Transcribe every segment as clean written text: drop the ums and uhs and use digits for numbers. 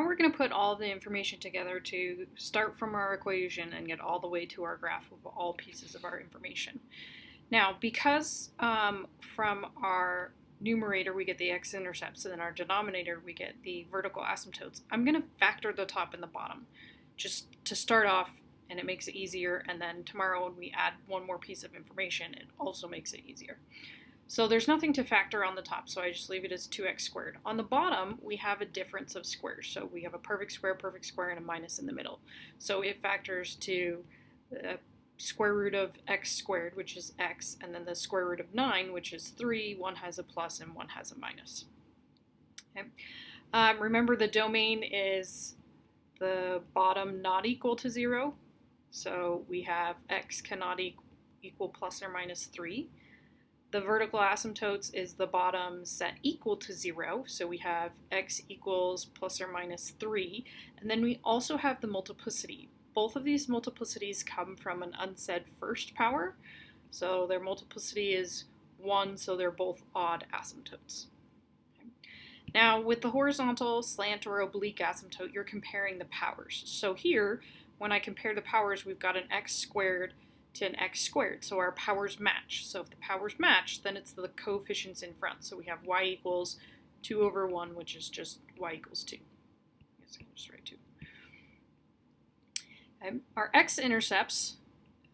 Now we're going to put all the information together to start from our equation and get all the way to our graph of all pieces of our information. Now, because from our numerator we get the x-intercepts and then our denominator we get the vertical asymptotes, I'm going to factor the top and the bottom just to start off, and it makes it easier, and then tomorrow when we add one more piece of information it also makes it easier. So there's nothing to factor on the top, so I just leave it as 2x squared. On the bottom, we have a difference of squares. So we have a perfect square, and a minus in the middle. So it factors to the square root of x squared, which is x, and then the square root of 9, which is 3. One has a plus and one has a minus. Okay. Remember, the domain is the bottom not equal to 0. So we have x cannot equal plus or minus 3. The vertical asymptotes is the bottom set equal to 0, so we have x equals plus or minus 3, and then we also have the multiplicity. Both of these multiplicities come from an unsaid first power, so their multiplicity is 1, so they're both odd asymptotes. Okay. Now, with the horizontal, slant, or oblique asymptote, you're comparing the powers. So here, when I compare the powers, we've got an x squared to an x squared, so our powers match. So if the powers match, then it's the coefficients in front. So we have y equals 2 over 1, which is just y equals 2. I guess I can just write 2. Okay. Our x-intercepts,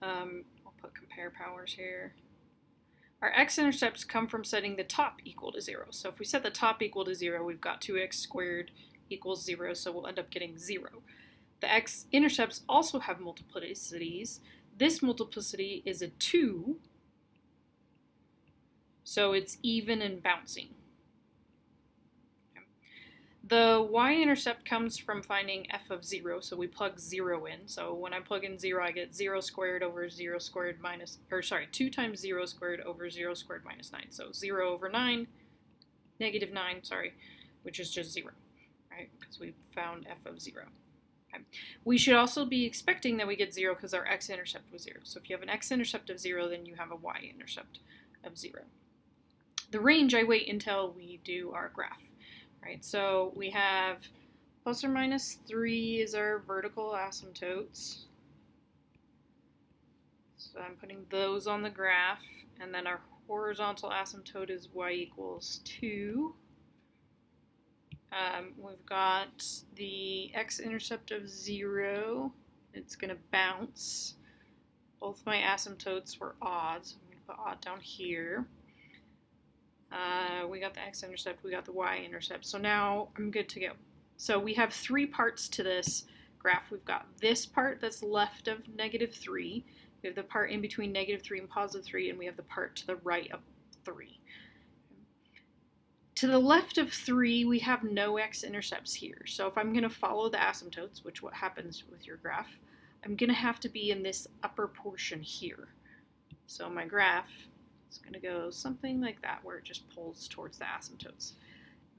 I'll put compare powers here. Our x-intercepts come from setting the top equal to 0. So if we set the top equal to 0, we've got 2x squared equals 0, so we'll end up getting 0. The x-intercepts also have multiplicities. This multiplicity is a 2, so it's even and bouncing. Okay. The y-intercept comes from finding f of 0, so we plug 0 in. So when I plug in 0, I get 0 squared over 0 squared minus, 2 times 0 squared over 0 squared minus 9. So 0 over 9, negative 9, which is just 0, right? Because we found f of 0. Okay. We should also be expecting that we get 0 because our x-intercept was 0. So if you have an x-intercept of 0, then you have a y-intercept of 0. The range, I wait until we do our graph, right? So we have plus or minus 3 is our vertical asymptotes. So I'm putting those on the graph, and then our horizontal asymptote is y equals 2. We've got the x-intercept of 0. It's going to bounce. Both my asymptotes were odd, so I'm going to put odd down here. We got the x-intercept, we got the y-intercept. So now I'm good to go. So we have 3 parts to this graph. We've got this part that's left of negative 3. We have the part in between negative 3 and positive 3, and we have the part to the right of 3. To the left of 3, we have no x-intercepts here. So if I'm going to follow the asymptotes, which what happens with your graph, I'm going to have to be in this upper portion here. So my graph is going to go something like that, where it just pulls towards the asymptotes.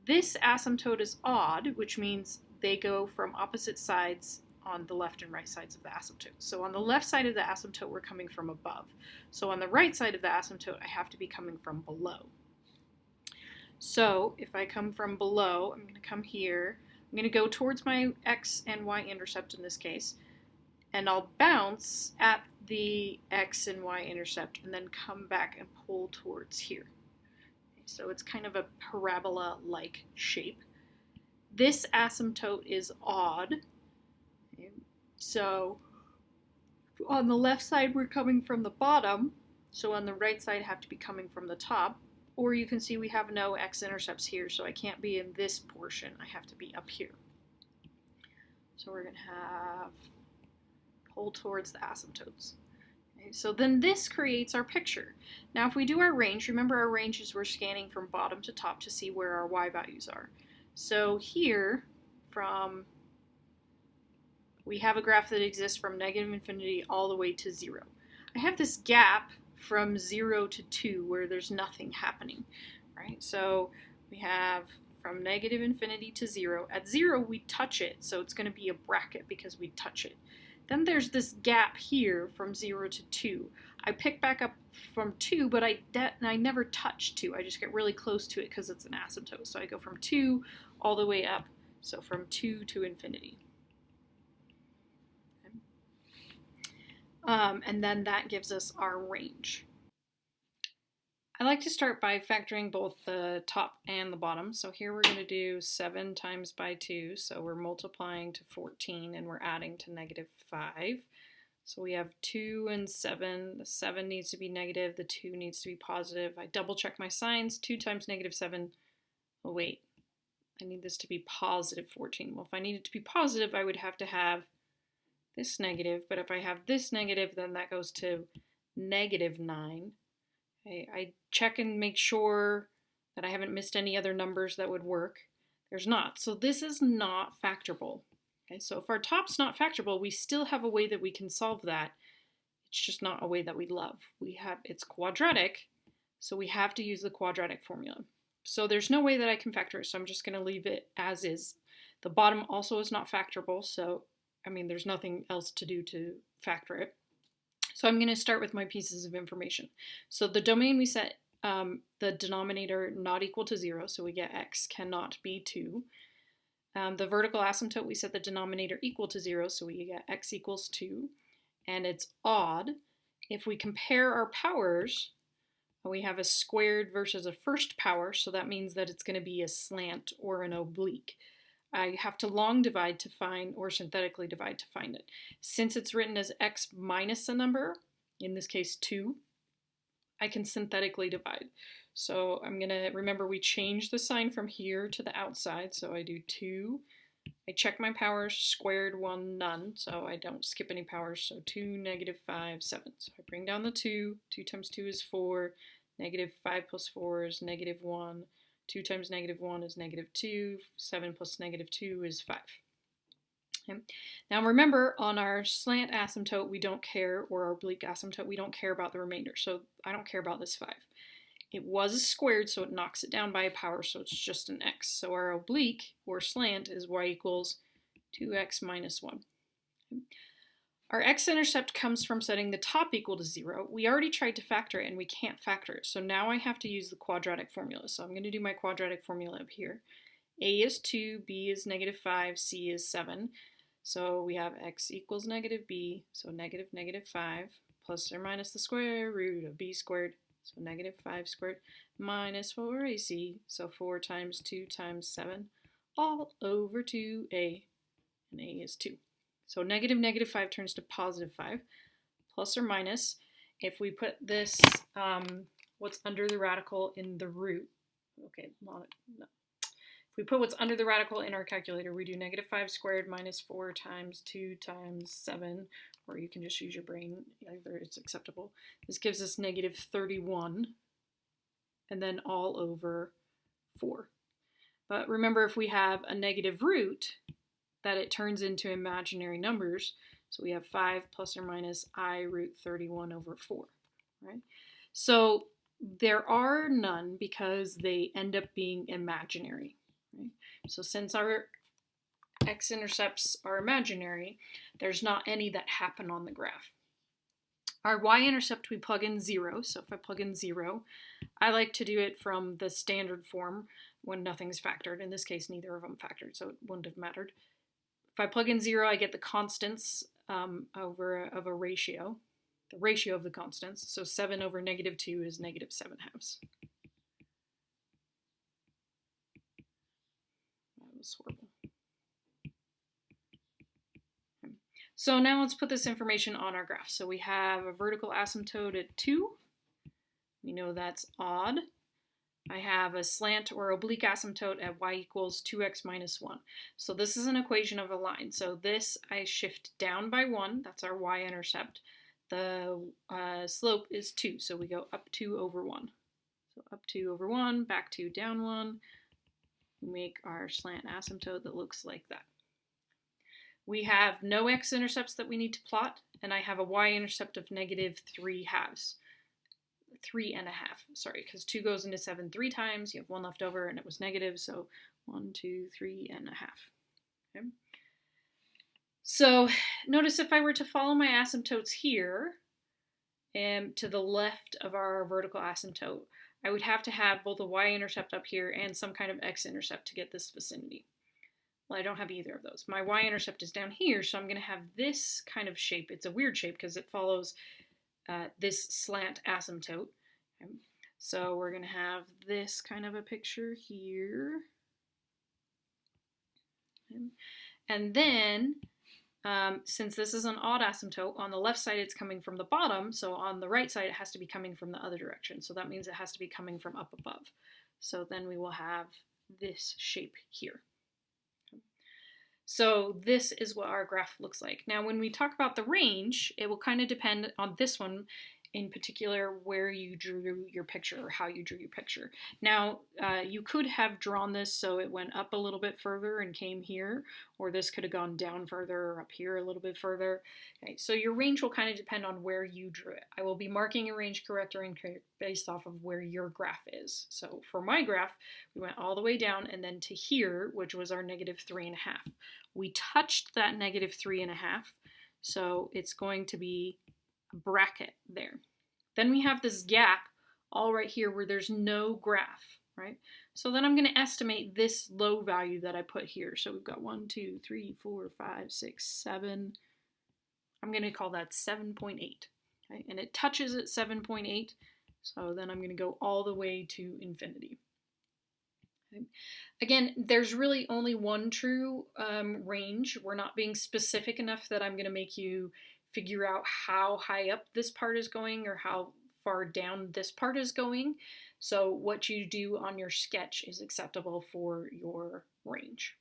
This asymptote is odd, which means they go from opposite sides on the left and right sides of the asymptote. So on the left side of the asymptote, we're coming from above. So on the right side of the asymptote, I have to be coming from below. So if I come from below, I'm going to come here. I'm going to go towards my x and y intercept in this case, and I'll bounce at the x and y intercept and then come back and pull towards here. So it's kind of a parabola-like shape. This asymptote is odd. So on the left side, we're coming from the bottom. So on the right side, I have to be coming from the top. Or you can see we have no x-intercepts here, so I can't be in this portion. I have to be up here. So we're going to have pull towards the asymptotes. Okay, so then this creates our picture. Now if we do our range, remember our range is we're scanning from bottom to top to see where our y values are. So here, we have a graph that exists from negative infinity all the way to 0. I have this gap from 0 to 2 where there's nothing happening, right? So we have from negative infinity to 0. At 0, we touch it, so it's going to be a bracket because we touch it. Then there's this gap here from 0 to 2. I pick back up from 2, but I never touch 2. I just get really close to it because it's an asymptote. So I go from 2 all the way up So from 2 to infinity. And then that gives us our range. I like to start by factoring both the top and the bottom. So here we're going to do 7 times by 2. So we're multiplying to 14 and we're adding to -5. So we have 2 and 7. The 7 needs to be negative. The 2 needs to be positive. I double check my signs. 2 times -7. Oh, wait. I need this to be positive 14. Well, if I need it to be positive, I would have to have this negative. But if I have this negative, then that goes to -9. I check and make sure that I haven't missed any other numbers that would work. There's not. So this is not factorable. Okay, so if our top's not factorable, we still have a way that we can solve that. It's just not a way that we love. It's quadratic, so we have to use the quadratic formula. So there's no way that I can factor it, so I'm just going to leave it as is. The bottom also is not factorable, so I mean there's nothing else to do to factor it. So I'm going to start with my pieces of information. So the domain we set the denominator not equal to 0, so we get x cannot be 2. The vertical asymptote, we set the denominator equal to 0, so we get x equals 2. And it's odd. If we compare our powers, we have a squared versus a first power, so that means that it's going to be a slant or an oblique. I have to long divide to find, or synthetically divide to find it. Since it's written as x minus a number, in this case 2, I can synthetically divide. So I'm going to, remember we changed the sign from here to the outside, so I do 2. I check my powers, squared 1, none, so I don't skip any powers, so 2, -5, 7. So I bring down the 2, 2 times 2 is 4, -5 plus 4 is -1, 2 times -1 is -2, 7 plus -2 is 5. Okay. Now remember, on our slant asymptote, we don't care, or our oblique asymptote, we don't care about the remainder, so I don't care about this 5. It was squared, so it knocks it down by a power, so it's just an x. So our oblique, or slant, is y equals 2x minus 1. Okay. Our x-intercept comes from setting the top equal to 0. We already tried to factor it and we can't factor it. So now I have to use the quadratic formula. So I'm going to do my quadratic formula up here. A is 2, B is -5, C is 7. So we have x equals -b, so -5, plus or minus the square root of b squared, so -5 squared, minus 4ac, so 4 times 2 times 7, all over 2a, and a is 2. So -5 turns to +5, plus or minus, if we put this, what's under the radical in the root, okay, no. If we put what's under the radical in our calculator, we do -5 squared minus 4 times 2 times 7, or you can just use your brain, either it's acceptable. This gives us -31, and then all over 4. But remember, if we have a negative root, that it turns into imaginary numbers. So we have 5 plus or minus I root 31 over 4, right? So there are none because they end up being imaginary, right? So since our x-intercepts are imaginary, there's not any that happen on the graph. Our y-intercept, we plug in 0. So if I plug in 0, I like to do it from the standard form when nothing's factored. In this case, neither of them factored, so it wouldn't have mattered. If I plug in 0, I get the constants of a ratio, the ratio of the constants. So 7 over -2 is -7/2. That was horrible. Okay. So now let's put this information on our graph. So we have a vertical asymptote at 2. We know that's odd. I have a slant or oblique asymptote at y equals 2x minus 1. So this is an equation of a line. So this I shift down by 1. That's our y-intercept. The slope is 2, so we go up 2 over 1. So up 2 over 1, back 2, down 1. We make our slant asymptote that looks like that. We have no x-intercepts that we need to plot, and I have a y-intercept of -3/2. 3.5, sorry, because 2 goes into 7 3 times, you have 1 left over, and it was negative, so 1, 2, 3.5. Okay. So notice if I were to follow my asymptotes here, and to the left of our vertical asymptote, I would have to have both a y-intercept up here and some kind of x-intercept to get this vicinity. Well, I don't have either of those. My y-intercept is down here, so I'm going to have this kind of shape. It's a weird shape because it follows this slant asymptote. Okay. So we're going to have this kind of a picture here. Okay. And then, since this is an odd asymptote, on the left side it's coming from the bottom, so on the right side it has to be coming from the other direction. So that means it has to be coming from up above. So then we will have this shape here. So this is what our graph looks like. Now when we talk about the range, it will kind of depend on this one in particular where you drew your picture or how you drew your picture. Now you could have drawn this so it went up a little bit further and came here, or this could have gone down further or up here a little bit further. Okay, so your range will kind of depend on where you drew it. I will be marking a range correct or incorrect based off of where your graph is. So for my graph, we went all the way down and then to here, which was our -3.5. We touched that -3.5, so it's going to be a bracket there. Then we have this gap all right here where there's no graph, right? So then I'm going to estimate this low value that I put here. So we've got 1, 2, 3, 4, 5, 6, 7. I'm going to call that 7.8. Okay? And it touches at 7.8. So then I'm going to go all the way to infinity. Okay. Again, there's really only one true range. We're not being specific enough that I'm going to make you figure out how high up this part is going or how far down this part is going. So what you do on your sketch is acceptable for your range.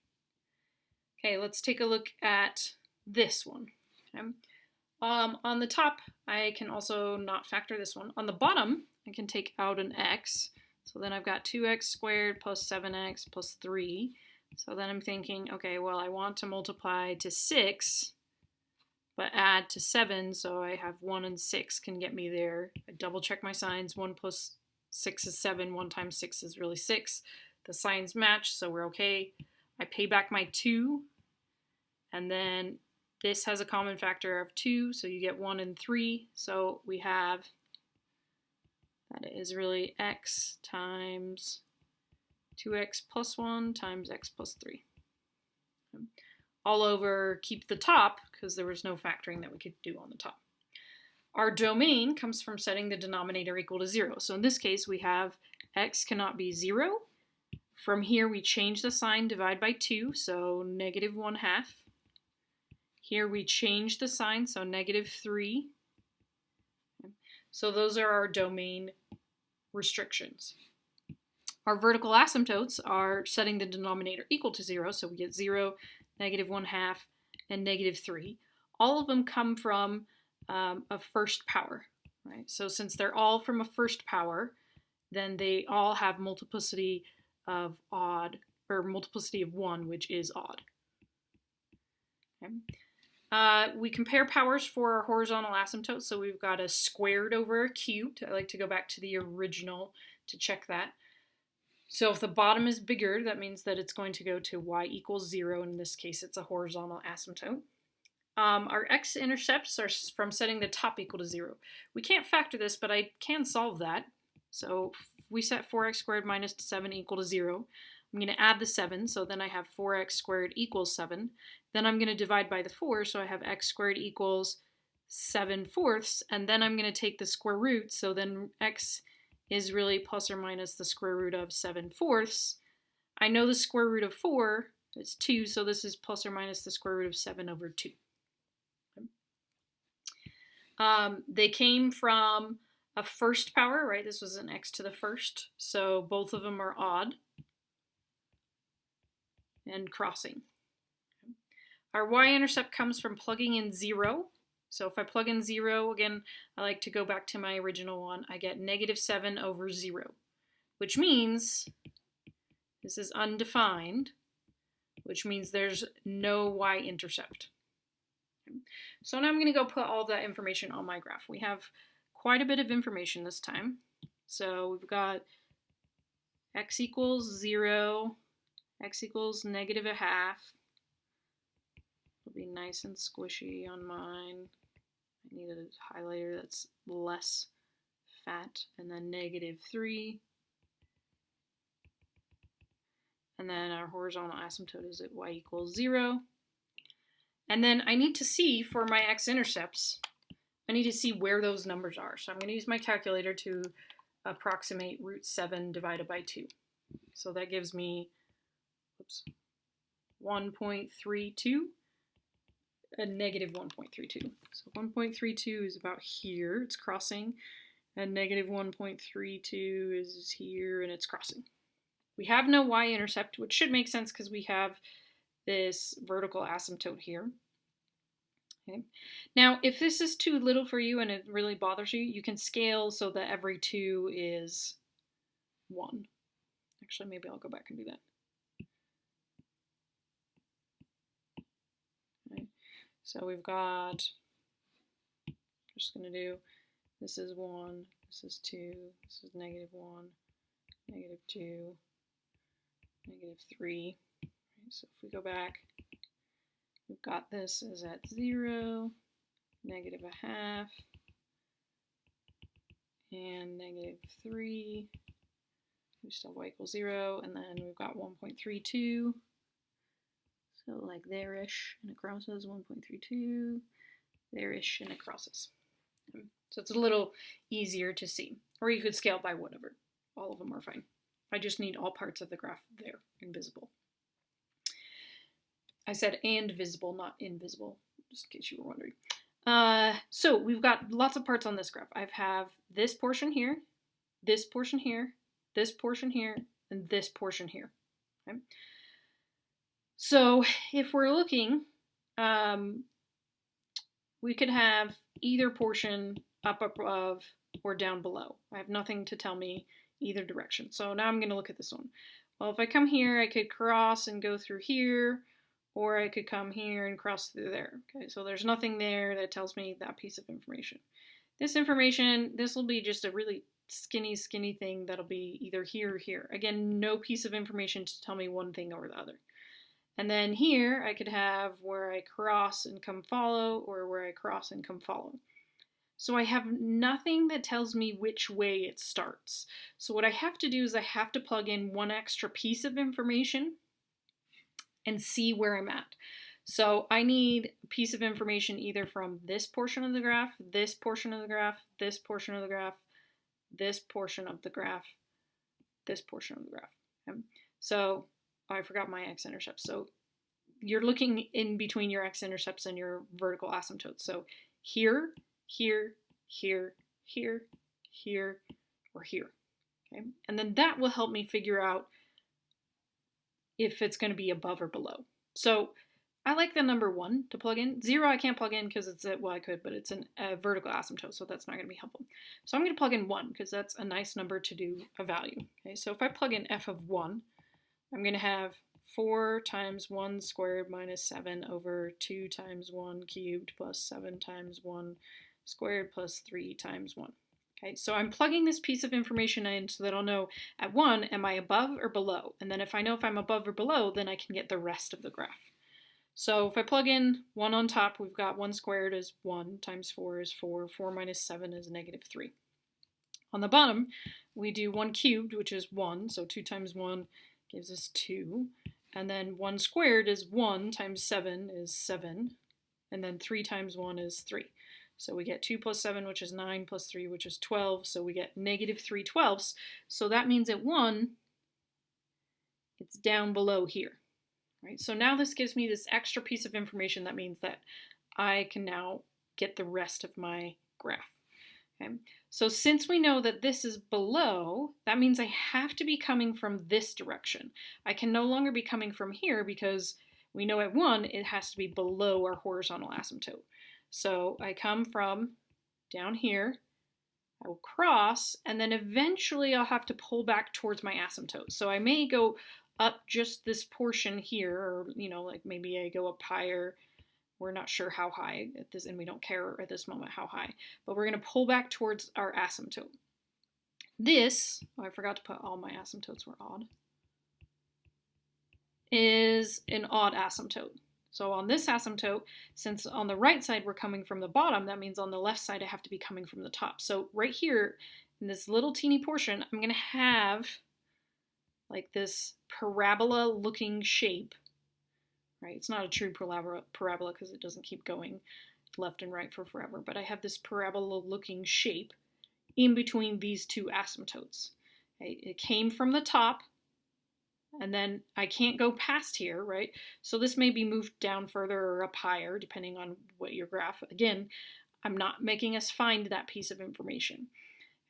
Okay, let's take a look at this one. Okay. On the top, I can also not factor this one. On the bottom, I can take out an x. So then I've got 2x squared plus 7x plus 3. So then I'm thinking, okay, well, I want to multiply to 6, but add to 7, so I have 1 and 6 can get me there. I double check my signs. 1 plus 6 is 7. 1 times 6 is really 6. The signs match, so we're okay. I pay back my 2, and then this has a common factor of 2, so you get 1 and 3. So we have that is really x times 2x plus 1 times x plus 3. All over, keep the top, because there was no factoring that we could do on the top. Our domain comes from setting the denominator equal to 0. So in this case, we have x cannot be 0. From here, we change the sign, divide by 2, so -1/2. Here we change the sign, so -3. So those are our domain restrictions. Our vertical asymptotes are setting the denominator equal to 0, so we get 0, -1/2, and -3. All of them come from a first power, right? So since they're all from a first power, then they all have multiplicity of odd, or multiplicity of 1, which is odd. Okay. We compare powers for our horizontal asymptote, so we've got a squared over a cubed. I like to go back to the original to check that. So if the bottom is bigger, that means that it's going to go to y equals 0. In this case, it's a horizontal asymptote. Our x-intercepts are from setting the top equal to 0. We can't factor this, but I can solve that. So if we set 4x squared minus 7 equal to 0. I'm going to add the 7, so then I have 4x squared equals 7. Then I'm going to divide by the 4, so I have x squared equals 7/4, and then I'm going to take the square root, so then x is really plus or minus the square root of 7/4. I know the square root of 4 is 2, so this is plus or minus the square root of 7/2. Okay. They came from a first power, right? This was an x to the first, so both of them are odd and crossing. Okay. Our y-intercept comes from plugging in 0. So if I plug in 0, again, I like to go back to my original one. I get -7/0, which means this is undefined, which means there's no y-intercept. Okay. So now I'm going to go put all that information on my graph. We have quite a bit of information this time. So we've got x equals 0, x equals -1/2. It'll be nice and squishy on mine. I need a highlighter that's less fat. And then -3. And then our horizontal asymptote is at y equals 0. And then I need to see for my x-intercepts, I need to see where those numbers are. So I'm going to use my calculator to approximate root 7 divided by 2. So that gives me 1.32 and negative 1.32. So 1.32 is about here, it's crossing, and negative 1.32 is here and it's crossing. We have no y-intercept, which should make sense because we have this vertical asymptote here. Okay. Now, if this is too little for you and it really bothers you, you can scale so that every 2 is 1. Actually, maybe I'll go back and do that. Okay. So we've got, just going to do, this is 1, this is 2, this is negative 1, negative 2, negative 3. Okay, so if we go back, we've got this is at 0, negative 1/2, and negative 3. We still have y equals 0, and then we've got 1.32. So like there-ish, and it crosses 1.32, there-ish, and it crosses. So it's a little easier to see. Or you could scale by whatever. All of them are fine. I just need all parts of the graph there and visible. I said and visible, not invisible, just in case you were wondering. So we've got lots of parts on this graph. I have this portion here, this portion here, this portion here, and this portion here. Okay? So if we're looking, we could have either portion up above or down below. I have nothing to tell me either direction. So now I'm going to look at this one. Well, if I come here, I could cross and go through here, or I could come here and cross through there. Okay, so there's nothing there that tells me that piece of information. This information, this will be just a really skinny thing that'll be either here or here. Again, no piece of information to tell me one thing over the other. And then here, I could have where I cross and come follow, or where I cross and come follow. So I have nothing that tells me which way it starts. So what I have to do is I have to plug in one extra piece of information and see where I'm at. So I need a piece of information either from this portion of the graph, this portion of the graph, this portion of the graph, this portion of the graph, this portion of the graph. Okay? So I forgot my x-intercepts. So you're looking in between your x-intercepts and your vertical asymptotes. So here, here, here, here, here, or here. Okay? And then that will help me figure out if it's going to be above or below. So I like the number 1 to plug in. 0 I can't plug in because it's a, well I could, but it's a vertical asymptote, so that's not going to be helpful. So I'm going to plug in 1 because that's a nice number to do a value. Okay, so if I plug in f of 1, I'm going to have 4 times 1 squared minus 7 over 2 times 1 cubed plus 7 times 1 squared plus 3 times 1. Okay, so I'm plugging this piece of information in so that I'll know at 1, am I above or below? And then if I know if I'm above or below, then I can get the rest of the graph. So if I plug in 1 on top, we've got 1 squared is 1 times 4 is 4, 4 minus 7 is negative 3. On the bottom, we do 1 cubed, which is 1, so 2 times 1 gives us 2. And then 1 squared is 1 times 7 is 7. And then 3 times 1 is 3. So we get 2 plus 7, which is 9, plus 3, which is 12. So we get negative 3/12. So that means at 1, it's down below here. Right? So now this gives me this extra piece of information that means that I can now get the rest of my graph. Okay? So since we know that this is below, that means I have to be coming from this direction. I can no longer be coming from here because we know at 1 it has to be below our horizontal asymptote. So I come from down here, I will cross, and then eventually I'll have to pull back towards my asymptote. So I may go up just this portion here, or, you know, like maybe I go up higher. We're not sure how high at this, and we don't care at this moment how high, but we're going to pull back towards our asymptote. This, oh, I forgot to put all my asymptotes were odd, is an odd asymptote. So on this asymptote, since on the right side we're coming from the bottom, that means on the left side I have to be coming from the top. So right here in this little teeny portion, I'm going to have like this parabola looking shape, right? It's not a true parabola because it doesn't keep going left and right for forever, but I have this parabola looking shape in between these two asymptotes. Okay? It came from the top, and then I can't go past here, right? So this may be moved down further or up higher, depending on what your graph. Again, I'm not making us find that piece of information.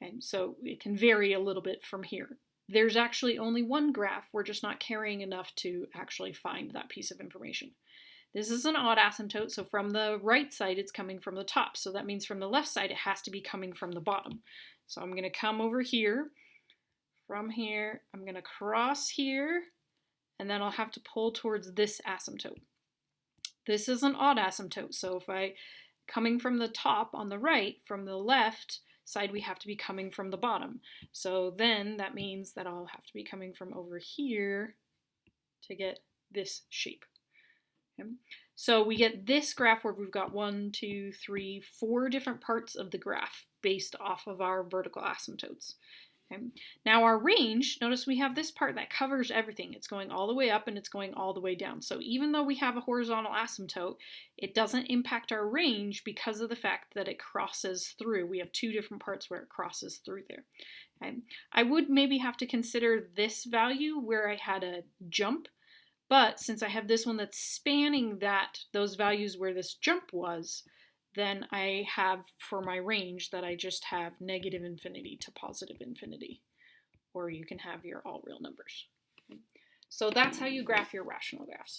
And so it can vary a little bit from here. There's actually only one graph. We're just not carrying enough to actually find that piece of information. This is an odd asymptote, so from the right side, it's coming from the top. So that means from the left side, it has to be coming from the bottom. So I'm going to come over here. From here, I'm going to cross here, and then I'll have to pull towards this asymptote. This is an odd asymptote, so if I coming from the top on the right, from the left side, we have to be coming from the bottom. So then that means that I'll have to be coming from over here to get this shape. Okay. So we get this graph where we've got 1, 2, 3, 4 different parts of the graph based off of our vertical asymptotes. Okay. Now our range, notice we have this part that covers everything. It's going all the way up and it's going all the way down. So even though we have a horizontal asymptote, it doesn't impact our range because of the fact that it crosses through. We have 2 different parts where it crosses through there. Okay. I would maybe have to consider this value where I had a jump, but since I have this one that's spanning those values where this jump was, then I have for my range that I just have negative infinity to positive infinity, or you can have your all real numbers. So that's how you graph your rational graphs.